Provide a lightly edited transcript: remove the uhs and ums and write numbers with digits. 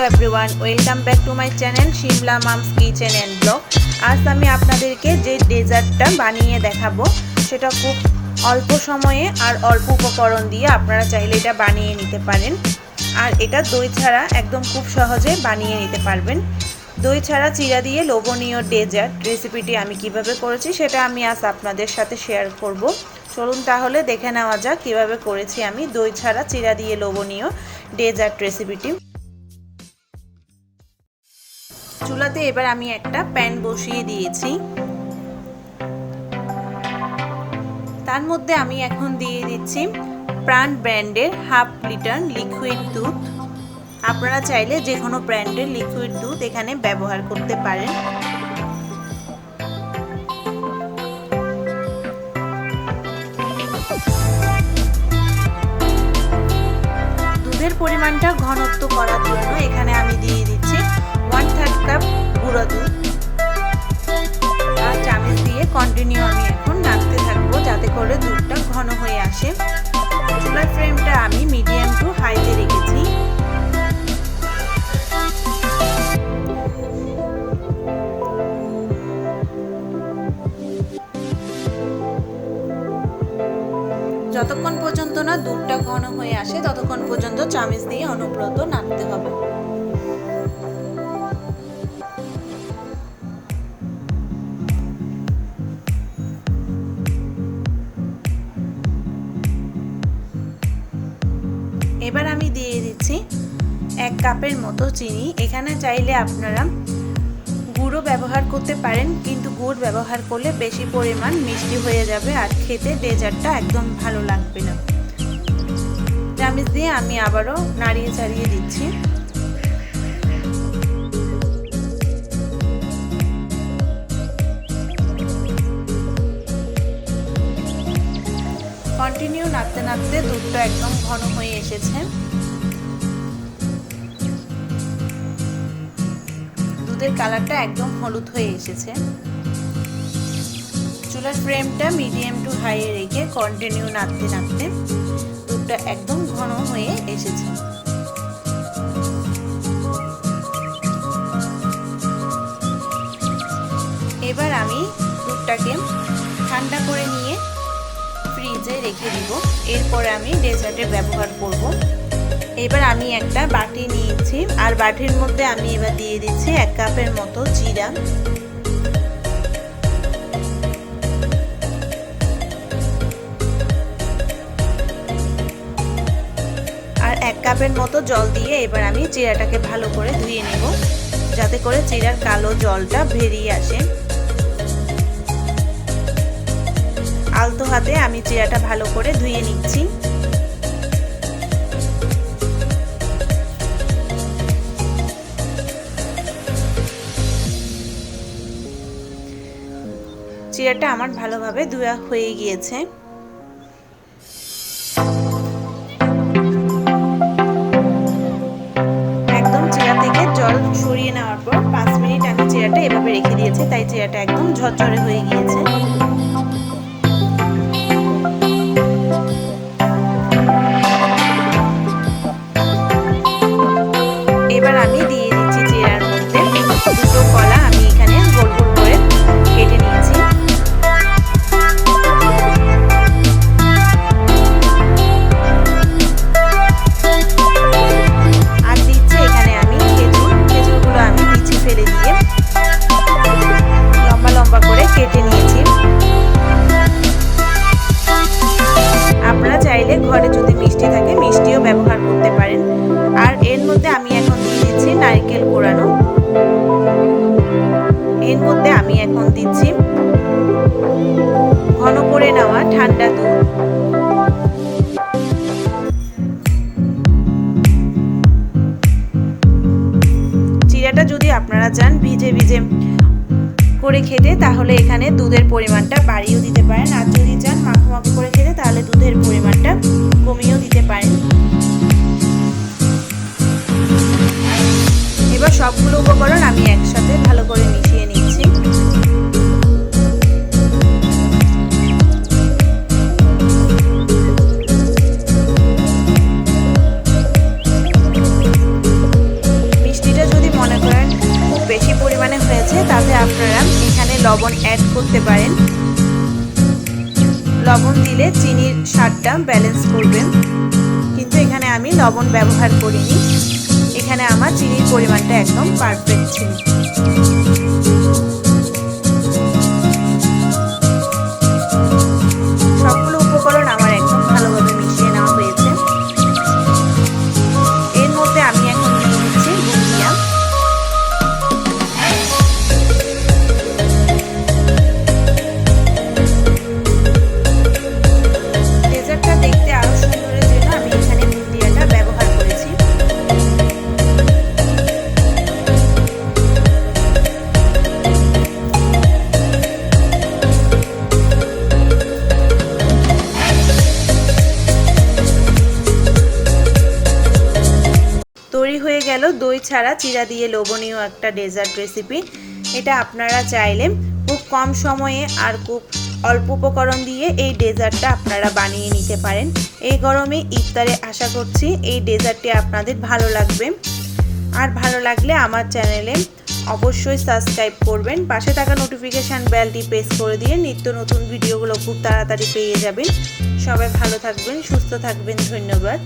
Hello everyone welcome back to my channel Simlamum'skitchen&vlog। आज आमी आपनादेरके जे डेजार्टटा बानिये देखाबो सेटा खूब अल्प समये और अल्प उपकरण दिए आपनारा चाइले एटा बानिये निते पारेन। और एटा दई छाड़ा एकदम खूब सहजे बानिये निते पारबेन। दई छाड़ा चिरा दिए लोभनीय डेजार्ट रेसिपिटी आमी किभाबे करेछि सेटा आमी आज आपनादेर साथे शेयर करब। चलुन ताहले देखे नेওয়া যাক কিভাবে করেছি আমি দই ছাড়া চিরা দিয়ে লোভনীয় ডেজার্ট রেসিপিটি। চুলাতে এবার আমি একটা প্যান বসিয়ে দিয়েছি। তার মধ্যে আমি এখন দিয়ে দিচ্ছি প্রাণ ব্র্যান্ডের হাফ লিটার লিকুইড দুধ। আপনারা চাইলে যে কোনো ব্র্যান্ডের লিকুইড দুধ এখানে ব্যবহার করতে পারেন। দুধের পরিমাণটা ঘনত্ব করার জন্য এখানে আমি দিয়ে দিচ্ছি 1/3 কাপ গুঁড়ো দুধ। আর চামচ দিয়ে কন্টিনিউ আমি এখন নাড়তে থাকবো যাতে করে দুধটা ঘন হয়ে আসে। চুলার ফ্লেমটা আমি মিডিয়াম টু হাইতে রেখেছি। যতক্ষণ পর্যন্ত না দুধটা ঘন হয়ে আসে ততক্ষণ পর্যন্ত চামচ দিয়ে অনবরত নাড়তে হবে। এবার আমি দিয়ে দিচ্ছি 1 কাপের মতো চিনি। এখানে চাইলে আপনারা গুঁড়ো ব্যবহার করতে পারেন, কিন্তু গুড় ব্যবহার করলে বেশি পরিমাণ মিষ্টি হয়ে যাবে আর খেতে ডেজার্টটা একদম ভালো লাগবে না। চামচ দিয়ে আমি আবারও নাড়িয়ে চাড়িয়ে দিচ্ছি। কন্টিনিউ নাড়তে নাড়তে দুধটা একদম ঘন হয়ে এসেছে। দুধের কালারটা একদম হলুদ হয়ে এসেছে। চুলার ফ্লেমটা মিডিয়াম টু হাইয়ে রেখে কন্টিনিউ নাড়তে নাড়তে দুধটা একদম ঘন হয়ে এসেছে। এবার আমি দুধটাকে ঠান্ডা করে নিয়ে ফ্রিজে রেখে দিব। এরপরে আমি ডেজার্টে ব্যবহার করব। এবার আমি একটা বাটি নিয়েছি আর বাটির মধ্যে আমি এবার দিয়ে দিচ্ছি 1 কাপের মতো চিরা। আর 1 কাপের মতো জল দিয়ে এবার আমি চিরাটাকে ভালো করে ধুয়ে নেব যাতে করে চিরার কালো জলটা বেরিয়ে আসে। আলতো হাতে আমি চিরাটা ভালো করে ধুয়ে নিচ্ছি। চিরাটা আমার ভালোভাবে ধোয়া হয়ে গিয়েছে। একদম চিরা থেকে জল সরিয়ে নেওয়ার পর 5 মিনিট আমি চিরাটা এভাবে রেখে দিয়েছি, তাই চিরাটা একদম ঝরঝরে হয়ে গিয়েছে। এবার আমি দিয়ে দিচ্ছি চিরার মধ্যে দুটো কলা আমি এখানে গোল গোল করে কেটে নিয়েছি। আর দিচ্ছি এখানে আমি খেজুরগুলো আমি বিচি ফেলে দিয়ে লম্বা লম্বা করে কেটে নিয়েছি। আপনারা চাইলে ঘরে যদি মিষ্টি থাকে মিষ্টিও ব্যবহার করতে পারেন। আর এর মধ্যে আমি এখন দিয়ে দিচ্ছি নারকেল কোড়ানো। এর মধ্যে আমি এখন দিচ্ছি ঘন করে নেওয়া ঠান্ডা দুধ। চিরাটা যদি আপনারা চান ভিজে ভিজে করে খেতে তাহলে এখানে দুধের পরিমাণটা বাড়িয়েও দিতে পারেন, আর যদি চান মাখো মাখো করে খেতে তাহলে দুধের পরিমাণটা কমিয়েও দিতে পারেন। এবার সবগুলো উপকরণ আমি একসাথে ভালো করে মিশিয়ে নিচ্ছি। আপনারা এখানে লবণ অ্যাড করতে পারেন। লবণ দিলে চিনির স্বাদটা ব্যালেন্স করবেন, কিন্তু এখানে আমি লবণ ব্যবহার করিনি। এখানে আমার চিনির পরিমাণটা একদম পারফেক্ট ছিল। সবগুলো উপকরণ আমার একদম ভালোভাবে মিশিয়ে নেওয়া হয়েছে। এর মধ্যে আমি এখন দিয়ে দিচ্ছি বুনিয়া। ডেজার্টটা দেখতে আরো সুন্দরের জন্য আমি এখানে বুনিয়াটা ব্যবহার করেছি। তৈরি হয়ে গেল দই ছাড়া চিরা দিয়ে লোভনীয় একটা ডেজার্ট রেসিপি। এটা আপনারা চাইলে খুব কম সময়ে আর খুব অল্প উপকরণ দিয়ে এই ডেজার্টটা আপনারা বানিয়ে নিতে পারেন। এই গরমে ইফতারে আশা করছি এই ডেজার্টটি আপনাদের ভালো লাগবে। আর ভালো লাগলে আমার চ্যানেলে অবশ্যই সাবস্ক্রাইব করবেন, পাশে থাকা নোটিফিকেশান বেলটি প্রেস করে দিয়ে নিত্য নতুন ভিডিওগুলো খুব তাড়াতাড়ি পেয়ে যাবেন। সবাই ভালো থাকবেন, সুস্থ থাকবেন। ধন্যবাদ।